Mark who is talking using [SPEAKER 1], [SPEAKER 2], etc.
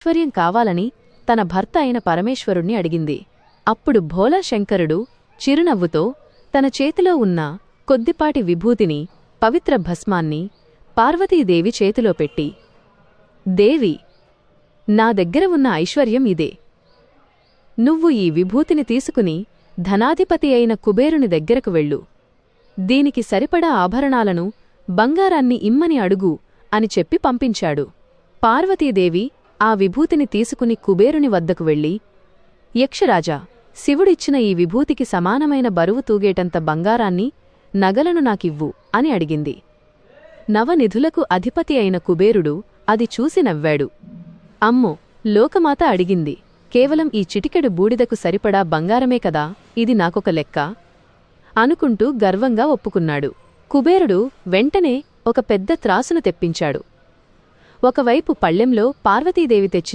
[SPEAKER 1] ఐశ్వర్యం కావాలని తన భర్త అయిన పరమేశ్వరుణ్ణి అడిగింది. అప్పుడు భోళాశంకరుడు చిరునవ్వుతో తన చేతిలో ఉన్న కొద్దిపాటి విభూతిని, పవిత్ర భస్మాన్ని పార్వతీదేవి చేతిలో పెట్టి, దేవి, నా దగ్గర ఉన్న ఐశ్వర్యం ఇదే. నువ్వు ఈ విభూతిని తీసుకుని ధనాధిపతి అయిన కుబేరుని దగ్గరకు వెళ్ళు. దీనికి సరిపడా ఆభరణాలను, బంగారాన్ని ఇమ్మని అడుగు అని చెప్పి పంపించాడు. పార్వతీదేవి ఆ విభూతిని తీసుకుని కుబేరుని వద్దకు వెళ్ళి, యక్షరాజా, శివుడిచ్చిన ఈ విభూతికి సమానమైన బరువు తూగేటంత బంగారాన్ని, నగలను నాకివ్వు అని అడిగింది. నవనిధులకు అధిపతి అయిన కుబేరుడు అది చూసి నవ్వాడు. అమ్మో, లోకమాత అడిగింది, కేవలం ఈ చిటికెడు బూడిదకు సరిపడా బంగారమే కదా, ఇది నాకొక లెక్క అనుకుంటూ గర్వంగా ఒప్పుకున్నాడు. కుబేరుడు వెంటనే ఒక పెద్ద త్రాసును తెప్పించాడు. ఒకవైపు పళ్ళెంలో పార్వతీదేవి తెచ్చిన